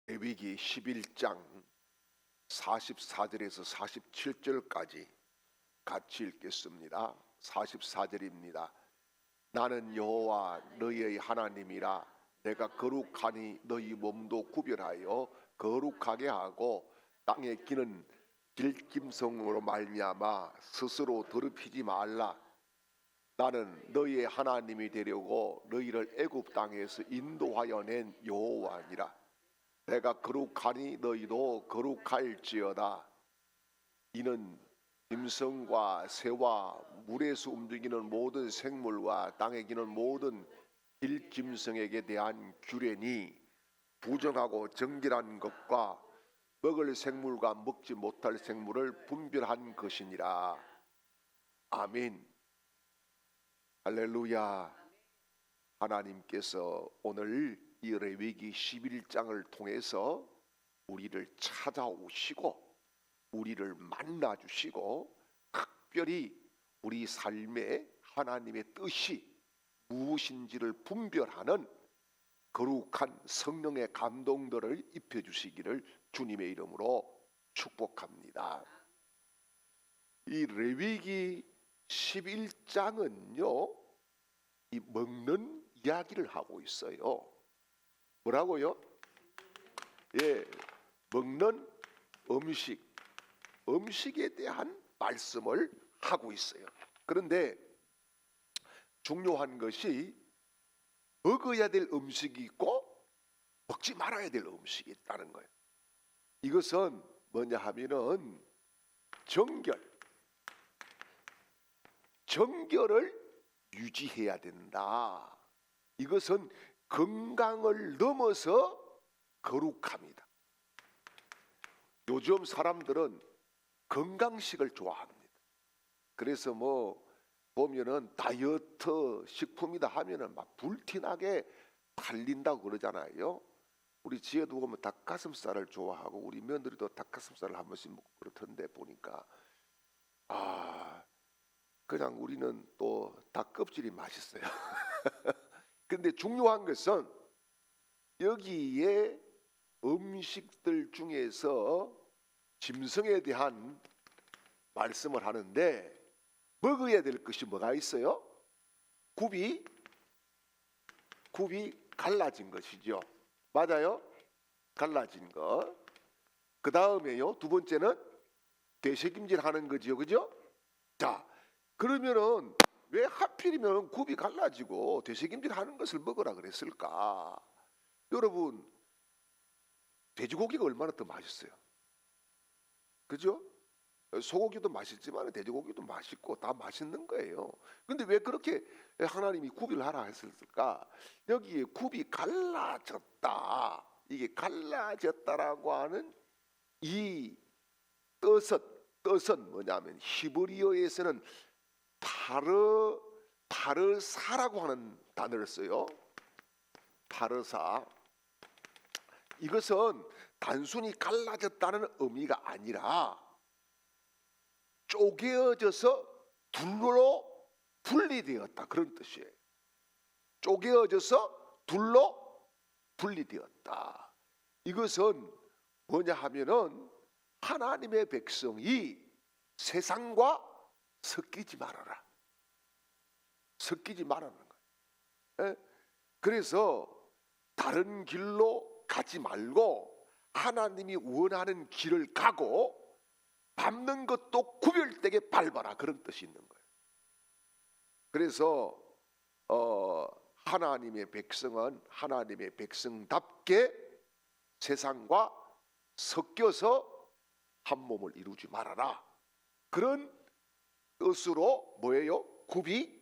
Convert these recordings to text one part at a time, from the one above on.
레위기 11장 44절에서 47절까지 같이 읽겠습니다. 44절입니다. 나는 여호와 너희의 하나님이라. 내가 거룩하니 너희 몸도 구별하여 거룩하게 하고 땅에 기는 길짐승으로 말미암아 스스로 더럽히지 말라. 나는 너희의 하나님이 되려고 너희를 애굽 땅에서 인도하여 낸 여호와니라. 내가 거룩하니 너희도 거룩할지어다. 이는 짐승과 새와 물에서 움직이는 모든 생물과 땅에 기는 모든 길짐승에게 대한 규례니 부정하고 정결한 것과 먹을 생물과 먹지 못할 생물을 분별한 것이니라. 아멘. 할렐루야. 하나님께서 오늘 이 레위기 11장을 통해서 우리를 찾아오시고 우리를 만나주시고 특별히 우리 삶에 하나님의 뜻이 무엇인지를 분별하는 거룩한 성령의 감동들을 입혀주시기를 주님의 이름으로 축복합니다. 이 레위기 11장은요, 이 먹는 이야기를 하고 있어요. 뭐라고요? 예, 먹는 음식에 대한 말씀을 하고 있어요. 그런데 중요한 것이 먹어야 될 음식이 있고 먹지 말아야 될 음식이 있다는 거예요. 이것은 뭐냐 하면은 정결을 유지해야 된다. 이것은 건강을 넘어서 거룩합니다. 요즘 사람들은 건강식을 좋아합니다. 그래서 뭐 보면은 다이어트 식품이다 하면은 막 불티나게 팔린다고 그러잖아요. 우리 지혜도 보면 닭가슴살을 좋아하고 우리 며느리도 닭가슴살을 한 번씩 먹고 그렇던데 보니까 그냥 우리는 또 닭 껍질이 맛있어요. 근데 중요한 것은 여기에 음식들 중에서 짐승에 대한 말씀을 하는데 먹어야 될 것이 뭐가 있어요? 굽이 갈라진 것이죠. 맞아요? 갈라진 것. 그 다음에요, 두 번째는 되새김질 하는 거죠. 그죠? 자, 그러면은 왜 하필이면 굽이 갈라지고 되새김질 하는 것을 먹으라 그랬을까? 여러분, 돼지고기가 얼마나 더 맛있어요. 그죠? 소고기도 맛있지만 돼지고기도 맛있고 다 맛있는 거예요. 근데 왜 그렇게 하나님이 구비를 하라 했을까? 여기에 굽이 갈라졌다. 이게 갈라졌다라고 하는 이 뜻은 뭐냐면 히브리어에서는 파르사라고 하는 단어를 써요. 파르사. 이것은 단순히 갈라졌다는 의미가 아니라 쪼개어져서 둘로 분리되었다, 그런 뜻이에요. 쪼개어져서 둘로 분리되었다. 이것은 뭐냐 하면은 하나님의 백성이 세상과 섞이지 말아라. 섞이지 말라는 거예요. 그래서 다른 길로 가지 말고 하나님이 원하는 길을 가고 밟는 것도 구별되게 밟아라, 그런 뜻이 있는 거예요. 그래서 하나님의 백성은 하나님의 백성답게 세상과 섞여서 한 몸을 이루지 말아라, 그런 뜻으로 뭐예요? 굽이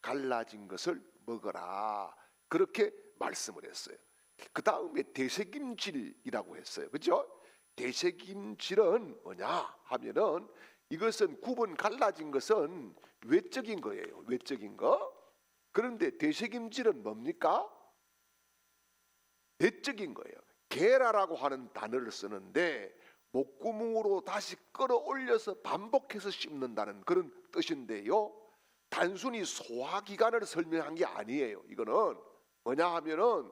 갈라진 것을 먹어라, 그렇게 말씀을 했어요. 그 다음에 되새김질이라고 했어요. 그렇죠? 되새김질은 뭐냐 하면은 이것은 굽은 갈라진 것은 외적인 거예요. 외적인 거. 그런데 되새김질은 뭡니까? 내적인 거예요. 게라라고 하는 단어를 쓰는데 목구멍으로 다시 끌어올려서 반복해서 씹는다는 그런 뜻인데요, 단순히 소화기관을 설명한 게 아니에요. 이거는 뭐냐 하면은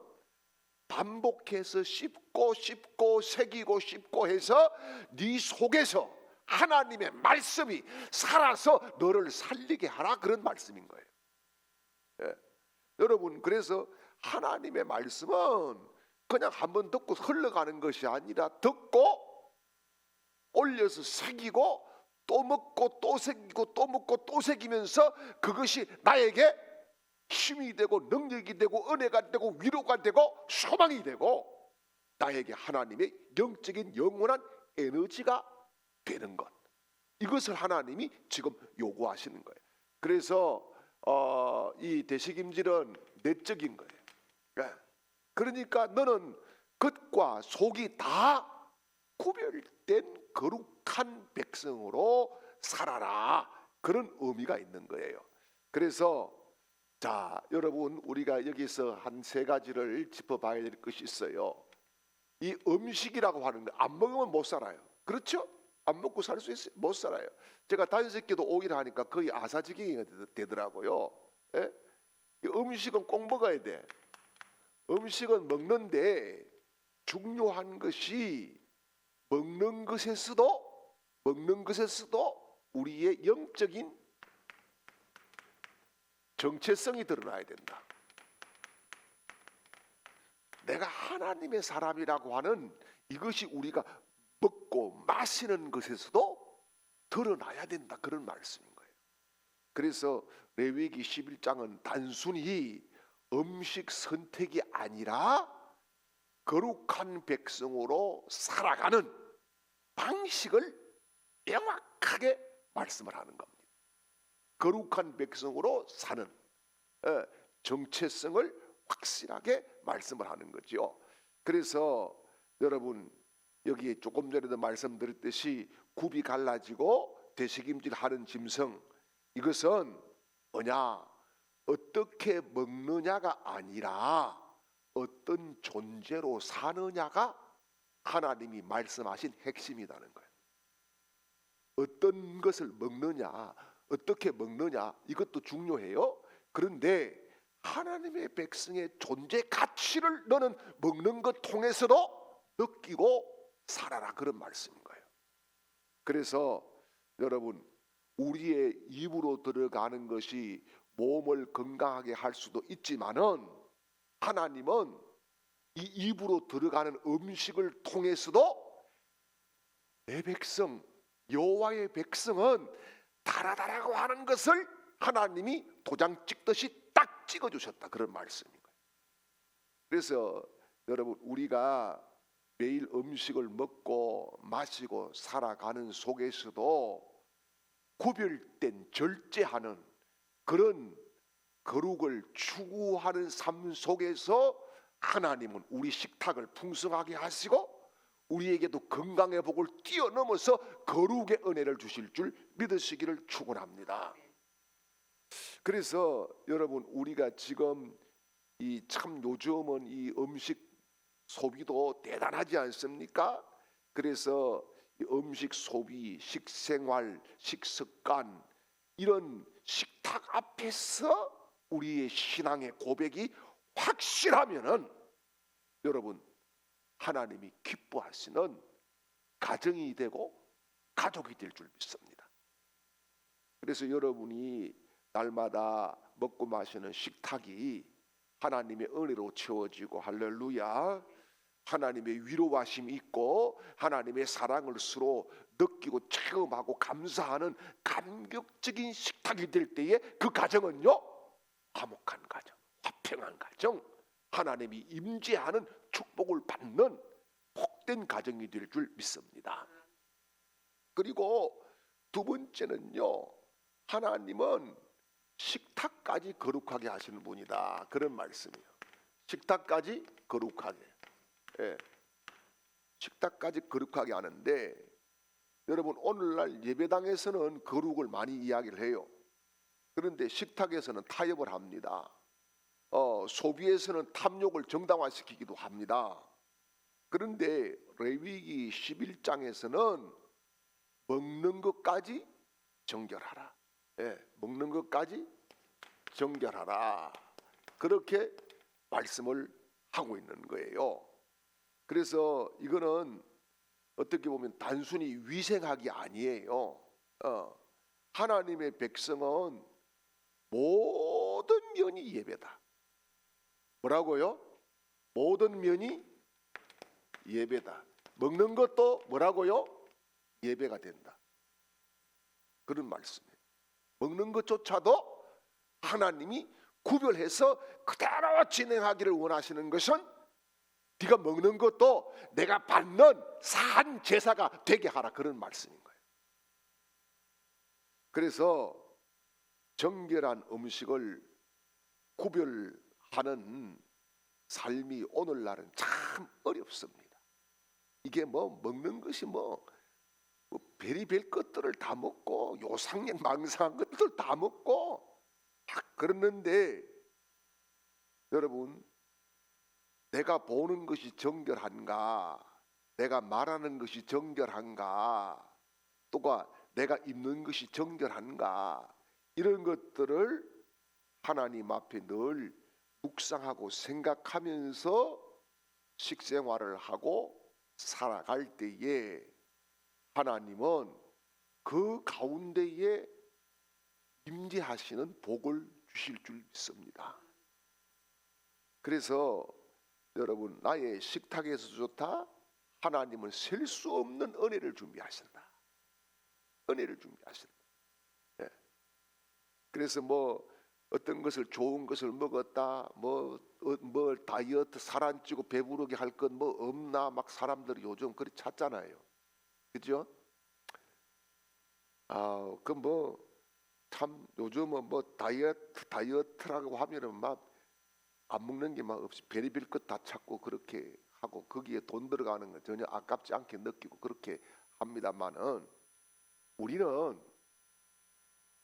반복해서 씹고 새기고 해서 네 속에서 하나님의 말씀이 살아서 너를 살리게 하라, 그런 말씀인 거예요. 예. 여러분, 그래서 하나님의 말씀은 그냥 한번 듣고 흘러가는 것이 아니라 듣고 올려서 새기고 또 먹고 또 새기고 또 먹고 또 새기면서 그것이 나에게 힘이 되고 능력이 되고 은혜가 되고 위로가 되고 소망이 되고 나에게 하나님의 영적인 영원한 에너지가 되는 것, 이것을 하나님이 지금 요구하시는 거예요. 그래서 이 대식임질은 내적인 거예요. 네. 그러니까 너는 겉과 속이 다 구별된 거룩한 백성으로 살아라, 그런 의미가 있는 거예요. 그래서 자, 여러분, 우리가 여기서 한 세 가지를 짚어봐야 될 것이 있어요. 이 음식이라고 하는 거 안 먹으면 못 살아요. 그렇죠? 안 먹고 살 수 있어요? 못 살아요. 제가 다녀새끼도 5일 하니까 거의 아사지경이 되더라고요. 예? 음식은 꼭 먹어야 돼. 음식은 먹는데 중요한 것이 먹는 것에서도 우리의 영적인 정체성이 드러나야 된다. 내가 하나님의 사람이라고 하는 이것이 우리가 먹고 마시는 것에서도 드러나야 된다, 그런 말씀인 거예요. 그래서 레위기 11장은 단순히 음식 선택이 아니라 거룩한 백성으로 살아가는 방식을 명확하게 말씀을 하는 겁니다. 거룩한 백성으로 사는 정체성을 확실하게 말씀을 하는 거죠. 그래서 여러분, 여기에 조금 전에도 말씀드렸듯이 굽이 갈라지고 대식임질하는 짐승, 이것은 뭐냐, 어떻게 먹느냐가 아니라 어떤 존재로 사느냐가 하나님이 말씀하신 핵심이라는 거예요. 어떤 것을 먹느냐, 어떻게 먹느냐, 이것도 중요해요. 그런데 하나님의 백성의 존재 가치를 너는 먹는 것 통해서도 느끼고 살아라, 그런 말씀인 거예요. 그래서 여러분, 우리의 입으로 들어가는 것이 몸을 건강하게 할 수도 있지만은 하나님은 이 입으로 들어가는 음식을 통해서도 내 백성, 여호와의 백성은 달아다라고 하는 것을 하나님이 도장 찍듯이 딱 찍어주셨다, 그런 말씀인 거예요. 그래서 여러분, 우리가 매일 음식을 먹고 마시고 살아가는 속에서도 구별된 절제하는 그런 거룩을 추구하는 삶 속에서 하나님은 우리 식탁을 풍성하게 하시고 우리에게도 건강의 복을 뛰어넘어서 거룩의 은혜를 주실 줄 믿으시기를 축원합니다. 그래서 여러분, 우리가 지금 이 참 요즘은 이 음식 소비도 대단하지 않습니까? 그래서 이 음식 소비, 식생활, 식습관, 이런 식탁 앞에서 우리의 신앙의 고백이 확실하면은 여러분, 하나님이 기뻐하시는 가정이 되고 가족이 될 줄 믿습니다. 그래서 여러분이 날마다 먹고 마시는 식탁이 하나님의 은혜로 채워지고, 할렐루야, 하나님의 위로하심이 있고 하나님의 사랑을 서로 느끼고 체험하고 감사하는 감격적인 식탁이 될 때에 그 가정은요, 화목한 가정, 화평한 가정, 하나님이 임재하는 축복을 받는 복된 가정이 될 줄 믿습니다. 그리고 두 번째는요, 하나님은 식탁까지 거룩하게 하시는 분이다, 그런 말씀이에요. 식탁까지 거룩하게, 식탁까지 거룩하게 하는데, 여러분, 오늘날 예배당에서는 거룩을 많이 이야기를 해요. 그런데 식탁에서는 타협을 합니다. 소비에서는 탐욕을 정당화시키기도 합니다. 그런데 레위기 11장에서는 먹는 것까지 정결하라, 먹는 것까지 정결하라, 그렇게 말씀을 하고 있는 거예요. 그래서 이거는 어떻게 보면 단순히 위생학이 아니에요. 하나님의 백성은 모든 면이 예배다. 뭐라고요? 모든 면이 예배다. 먹는 것도 뭐라고요? 예배가 된다. 그런 말씀이에요. 먹는 것조차도 하나님이 구별해서 그대로 진행하기를 원하시는 것은 네가 먹는 것도 내가 받는 산 제사가 되게 하라, 그런 말씀인 거예요. 그래서 정결한 음식을 구별하는 삶이 오늘날은 참 어렵습니다. 이게 뭐 먹는 것이 뭐 별의별 것들을 다 먹고 요상한 망상한 것들 다 먹고 그러는데, 여러분, 내가 보는 것이 정결한가, 내가 말하는 것이 정결한가, 또가 내가 입는 것이 정결한가, 이런 것들을 하나님 앞에 늘 묵상하고 생각하면서 식생활을 하고 살아갈 때에 하나님은 그 가운데에 임재하시는 복을 주실 줄 믿습니다. 그래서 여러분, 나의 식탁에서조차 하나님은 셀 수 없는 은혜를 준비하신다. 은혜를 준비하신다. 예. 그래서 뭐 어떤 것을, 좋은 것을 먹었다, 뭐 다이어트 살 안 찌고 배부르게 할 것 뭐 없나, 막 사람들이 요즘 그렇게 찾잖아요. 그죠? 그 뭐 참 요즘은 뭐 다이어트라고 하면은 막 안 먹는 게 막 없이 별의별 것 다 찾고 그렇게 하고 거기에 돈 들어가는 건 전혀 아깝지 않게 느끼고 그렇게 합니다만은, 우리는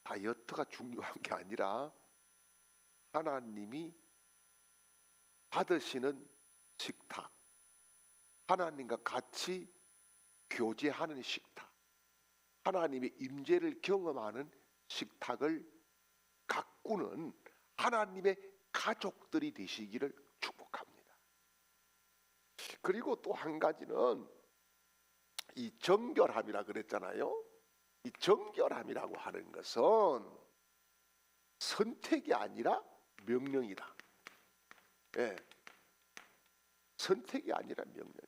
다이어트가 중요한 게 아니라 하나님이 받으시는 식탁, 하나님과 같이 교제하는 식탁, 하나님의 임재를 경험하는 식탁을 가꾸는 하나님의 가족들이 되시기를 축복합니다. 그리고 또 한 가지는 이 정결함이라 그랬잖아요. 이 정결함이라고 하는 것은 선택이 아니라 명령이다. 예. 선택이 아니라 명령이다.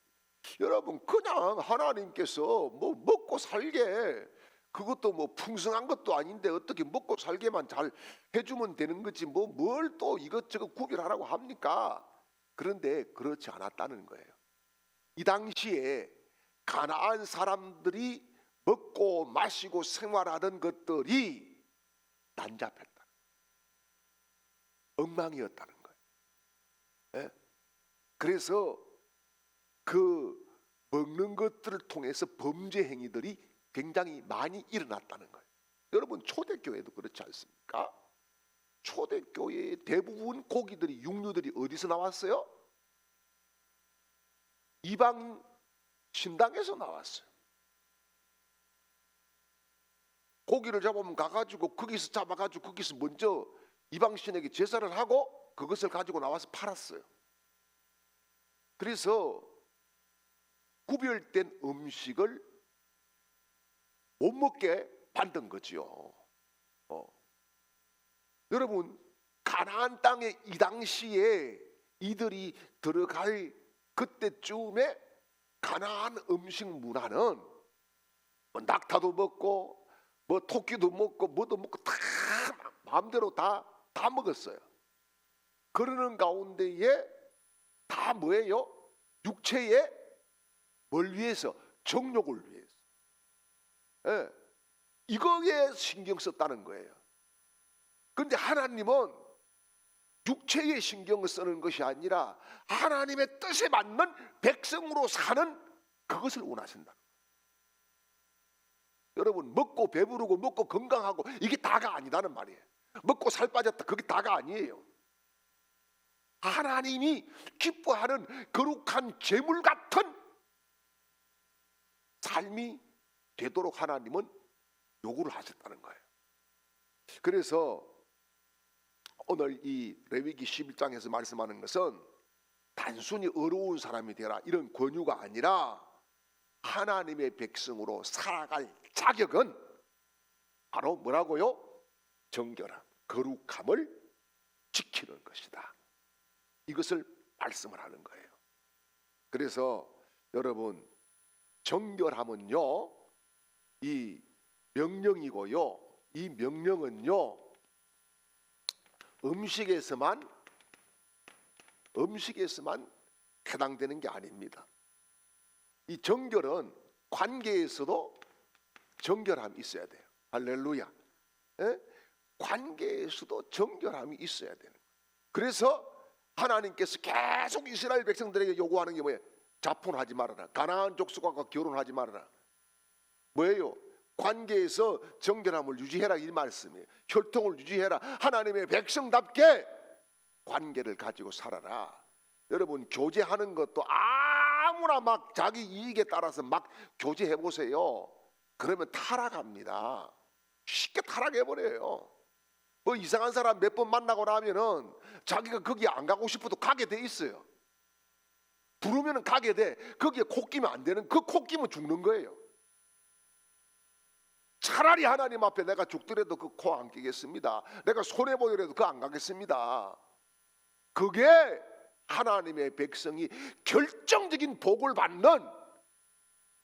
여러분, 그냥 하나님께서 뭐 먹고 살게, 그것도 뭐 풍성한 것도 아닌데 어떻게 먹고 살게만 잘 해주면 되는 거지 뭐 뭘 또 이것저것 구별하라고 합니까? 그런데 그렇지 않았다는 거예요. 이 당시에 가나안 사람들이 먹고 마시고 생활하던 것들이 난잡했다, 엉망이었다는 거예요. 예? 그래서 그 먹는 것들을 통해서 범죄 행위들이 굉장히 많이 일어났다는 거예요. 여러분, 초대교회도 그렇지 않습니까? 초대교회의 대부분 고기들이, 육류들이 어디서 나왔어요? 이방 신당에서 나왔어요. 고기를 잡으면 가가지고 거기서 잡아가지고 거기서 먼저 이방신에게 제사를 하고 그것을 가지고 나와서 팔았어요. 그래서 구별된 음식을 못 먹게 만든 거지요. 여러분, 가나안 땅에 이 당시에 이들이 들어갈 그때쯤에 가나안 음식 문화는 뭐 낙타도 먹고 뭐 토끼도 먹고 뭐도 먹고 다 마음대로 다 먹었어요. 그러는 가운데에 다 뭐예요? 육체의 뭘 위해서? 정욕을 위해서. 예. 이거에 신경 썼다는 거예요. 그런데 하나님은 육체에 신경을 쓰는 것이 아니라 하나님의 뜻에 맞는 백성으로 사는 그것을 원하신다. 여러분, 먹고 배부르고 먹고 건강하고 이게 다가 아니다는 말이에요. 먹고 살 빠졌다, 그게 다가 아니에요. 하나님이 기뻐하는 거룩한 제물 같은 삶이 되도록 하나님은 요구를 하셨다는 거예요. 그래서 오늘 이 레위기 11장에서 말씀하는 것은 단순히 어려운 사람이 되라 이런 권유가 아니라 하나님의 백성으로 살아갈 자격은 바로 뭐라고요? 정결함, 거룩함을 지키는 것이다. 이것을 말씀을 하는 거예요. 그래서 여러분, 정결함은요, 이 명령이고요, 이 명령은요 음식에서만 해당되는 게 아닙니다. 이 정결은 관계에서도 정결함이 있어야 돼요. 할렐루야. 예? 관계에서도 정결함이 있어야 되는 거예요. 그래서 하나님께서 계속 이스라엘 백성들에게 요구하는 게 뭐예요? 자폰하지 말아라. 가나안 족속과 결혼하지 말아라. 뭐예요? 관계에서 정결함을 유지해라 이 말씀이에요. 혈통을 유지해라. 하나님의 백성답게 관계를 가지고 살아라. 여러분, 교제하는 것도 아무나 막 자기 이익에 따라서 막 교제해 보세요. 그러면 타락합니다. 쉽게 타락해버려요. 뭐 이상한 사람 몇 번 만나고 나면은 자기가 거기 안 가고 싶어도 가게 돼 있어요. 부르면은 가게 돼. 거기에 코 끼면 안 되는, 그 코 끼면 죽는 거예요. 차라리 하나님 앞에 내가 죽더라도 그 코 안 끼겠습니다. 내가 손해 보더라도 그 안 가겠습니다. 그게 하나님의 백성이 결정적인 복을 받는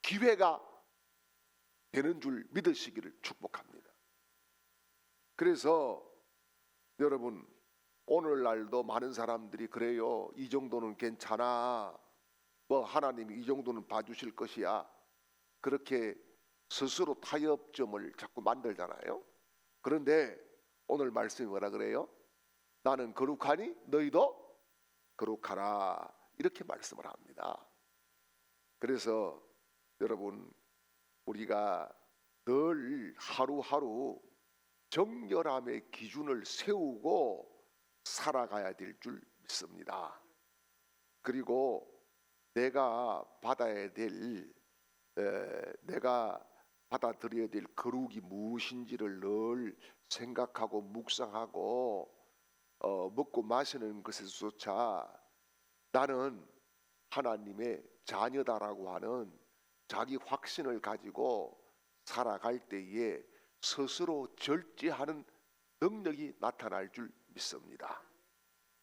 기회가 되는 줄 믿으시기를 축복합니다. 그래서 여러분, 오늘날도 많은 사람들이 그래요. 이 정도는 괜찮아. 뭐 하나님이 이 정도는 봐주실 것이야. 그렇게 스스로 타협점을 자꾸 만들잖아요. 그런데 오늘 말씀이 뭐라 그래요? 나는 거룩하니 너희도 거룩하라. 이렇게 말씀을 합니다. 그래서 여러분, 우리가 늘 하루하루 정결함의 기준을 세우고 살아가야 될 줄 믿습니다. 그리고 내가 받아들여야 될 거룩이 무엇인지를 늘 생각하고 묵상하고 먹고 마시는 것에서조차 나는 하나님의 자녀다라고 하는 자기 확신을 가지고 살아갈 때에 스스로 절제하는 능력이 나타날 줄 믿습니다.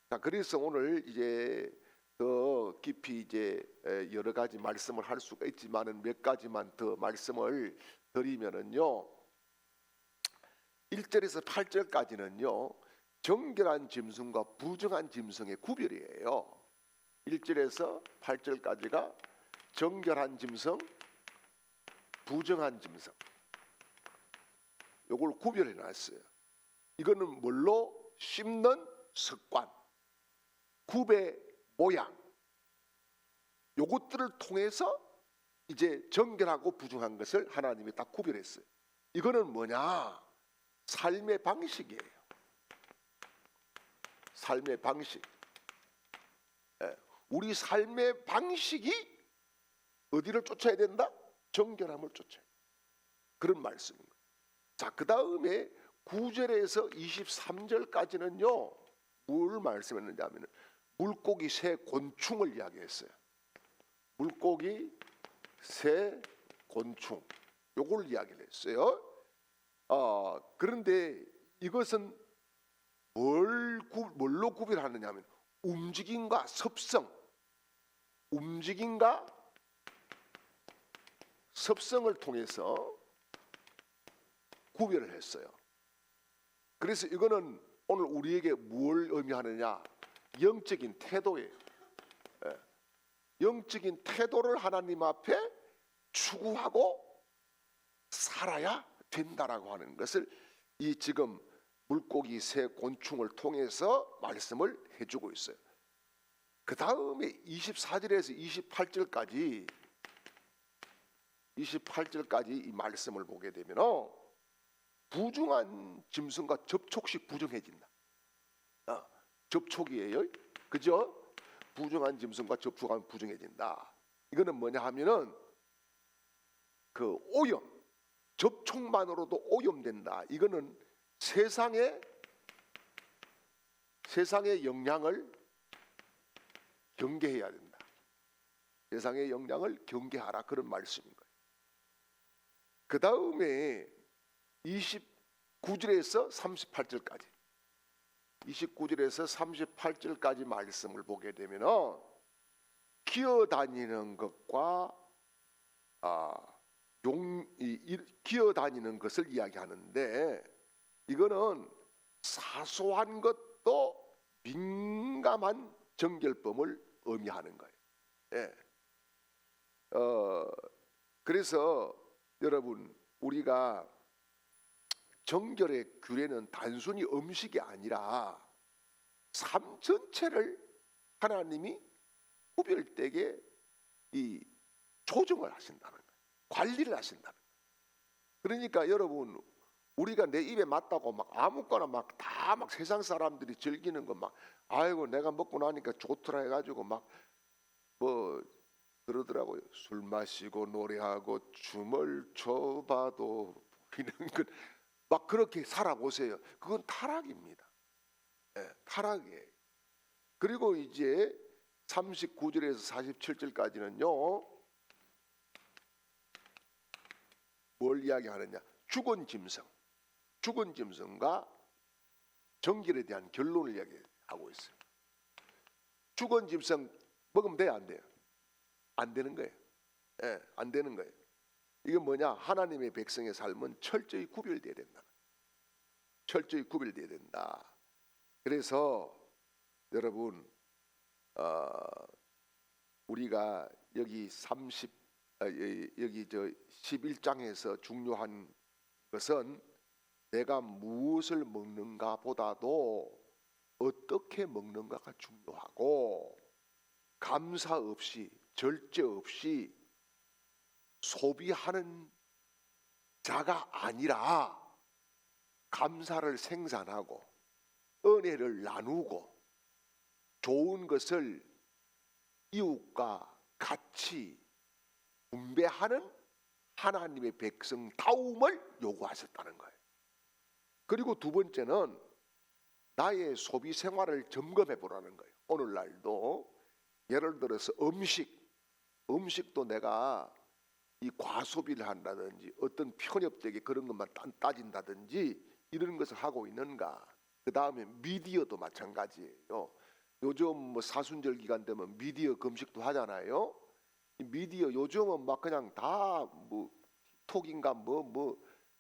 자, 그래서 오늘 이제 더 깊이 이제 여러 가지 말씀을 할 수가 있지만은 몇 가지만 더 말씀을 드리면은요, 1절에서 8절까지는요 정결한 짐승과 부정한 짐승의 구별이에요. 1절에서 8절까지가 정결한 짐승, 부정한 짐승, 요걸 구별해 놨어요. 이거는 뭘로? 씹는 습관, 굽의 모양, 요것들을 통해서 이제 정결하고 부정한 것을 하나님이 딱 구별했어요. 이거는 뭐냐? 삶의 방식이에요. 삶의 방식. 우리 삶의 방식이 어디를 쫓아야 된다? 정결함을 쫓아야. 그런 말씀입니다. 자, 그 다음에 9절에서 23절까지는요 뭘 말씀했는지 하면 물고기, 새, 곤충을 이야기했어요. 물고기, 새, 곤충, 요걸 이야기를 했어요. 그런데 이것은 뭘로 구별하느냐 하면 움직임과 습성, 움직임과 습성을 통해서 구별을 했어요. 그래서 이거는 오늘 우리에게 뭘 의미하느냐? 영적인 태도예요. 영적인 태도를 하나님 앞에 추구하고 살아야 된다라고 하는 것을 이 지금 물고기, 새, 곤충을 통해서 말씀을 해주고 있어요. 그 다음에 24절에서 28절까지 이 말씀을 보게 되면 부정한 짐승과 접촉시 부정해진다. 접촉이에요. 그죠? 부정한 짐승과 접촉하면 부정해진다. 이거는 뭐냐 하면은 그 오염, 접촉만으로도 오염된다. 이거는 세상의 영향을 경계해야 된다. 세상의 영향을 경계하라, 그런 말씀인 거예요. 그 다음에 29절에서 38절까지 38절까지 말씀을 보게 되면 기어다니는 것과 기어다니는 것을 이야기하는데, 이거는 사소한 것도 민감한 정결법을 의미하는 거예요. 예. 그래서 여러분, 우리가 정결의 규례는 단순히 음식이 아니라 삶 전체를 하나님이 구별되게 이 조정을 하신다는 거예요. 관리를 하신다는 거예요. 그러니까 여러분, 우리가 내 입에 맞다고 막 아무거나 막 다 막 세상 사람들이 즐기는 거 막 아이고 내가 먹고 나니까 좋더라 해가지고 막 뭐 그러더라고요. 술 마시고 노래하고 춤을 춰봐도 이런 것 막 그렇게 살아보세요. 그건 타락입니다. 예, 타락이에요. 그리고 이제 39절에서 47절까지는요, 뭘 이야기하느냐? 죽은 짐승과 정결에 대한 결론을 이야기하고 있어요. 죽은 짐승 먹으면 돼요, 안 돼요? 안 되는 거예요. 예, 안 되는 거예요. 이게 뭐냐? 하나님의 백성의 삶은 철저히 구별돼야 된다. 철저히 구별돼야 된다. 그래서 여러분, 우리가 여기 11장에서 중요한 것은 내가 무엇을 먹는가 보다도 어떻게 먹는가가 중요하고, 감사 없이 절제 없이 소비하는 자가 아니라 감사를 생산하고 은혜를 나누고 좋은 것을 이웃과 같이 분배하는 하나님의 백성다움을 요구하셨다는 거예요. 그리고 두 번째는 나의 소비 생활을 점검해 보라는 거예요. 오늘날도 예를 들어서 음식도 내가 이 과소비를 한다든지 어떤 편협되게 그런 것만 따진다든지 이런 것을 하고 있는가. 그 다음에 미디어도 마찬가지예요. 요즘 뭐 사순절 기간 되면 미디어 금식도 하잖아요. 이 미디어 요즘은 막 그냥 다 뭐 틱톡인가 뭐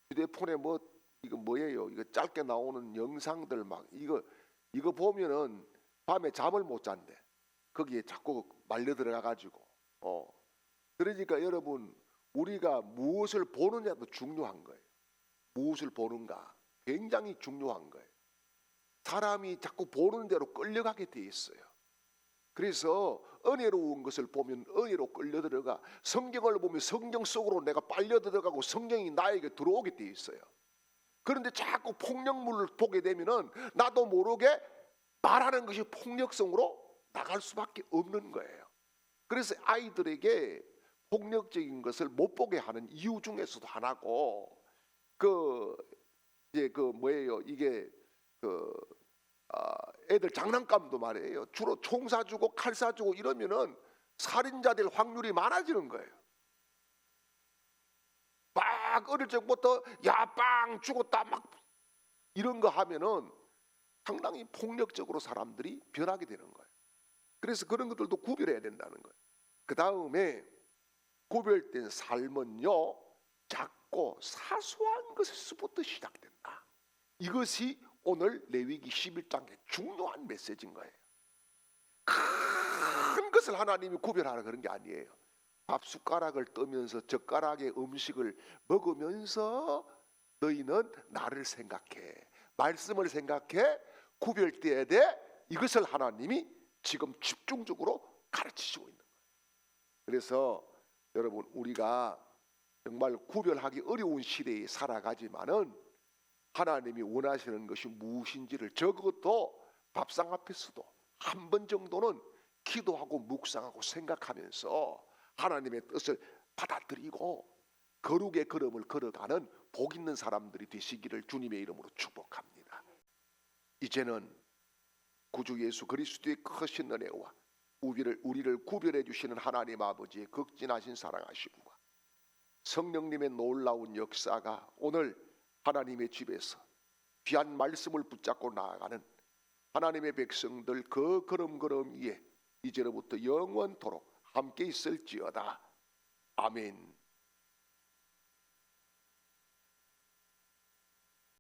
휴대폰에 뭐 이거 뭐예요? 이거 짧게 나오는 영상들 막 이거 보면은 밤에 잠을 못 잔대. 거기에 자꾸 말려 들어가 가지고. 그러니까 여러분, 우리가 무엇을 보느냐도 중요한 거예요. 무엇을 보는가 굉장히 중요한 거예요. 사람이 자꾸 보는 대로 끌려가게 돼 있어요. 그래서 은혜로운 것을 보면 은혜로 끌려 들어가, 성경을 보면 성경 속으로 내가 빨려 들어가고 성경이 나에게 들어오게 돼 있어요. 그런데 자꾸 폭력물을 보게 되면은 나도 모르게 말하는 것이 폭력성으로 나갈 수밖에 없는 거예요. 그래서 아이들에게 폭력적인 것을 못 보게 하는 이유 중에서도 하나고, 애들 장난감도 말이에요. 주로 총 쏴주고 칼 쏴주고 이러면은 살인자 될 확률이 많아지는 거예요. 막 어릴 적부터 야빵 죽었다 막 이런 거 하면은 상당히 폭력적으로 사람들이 변하게 되는 거예요. 그래서 그런 것들도 구별해야 된다는 거예요. 그 다음에 구별된 삶은요, 작고 사소한 것에서부터 시작된다. 이것이 오늘 레위기 11장의 중요한 메시지인 거예요. 큰 것을 하나님이 구별하라 그런 게 아니에요. 밥 숟가락을 떠면서 젓가락의 음식을 먹으면서 너희는 나를 생각해, 말씀을 생각해, 구별돼야 돼. 이것을 하나님이 지금 집중적으로 가르치시고 있는 거예요. 그래서 여러분, 우리가 정말 구별하기 어려운 시대에 살아가지만은 하나님이 원하시는 것이 무엇인지를 적어도 밥상 앞에서도 한 번 정도는 기도하고 묵상하고 생각하면서 하나님의 뜻을 받아들이고 거룩의 걸음을 걸어가는 복 있는 사람들이 되시기를 주님의 이름으로 축복합니다. 이제는 구주 예수 그리스도의 크신 은혜와 우리를 구별해 주시는 하나님 아버지의 극진하신 사랑하심과 성령님의 놀라운 역사가 오늘 하나님의 집에서 귀한 말씀을 붙잡고 나아가는 하나님의 백성들 그 걸음걸음 위에 이제로부터 영원토록 함께 있을지어다. 아멘.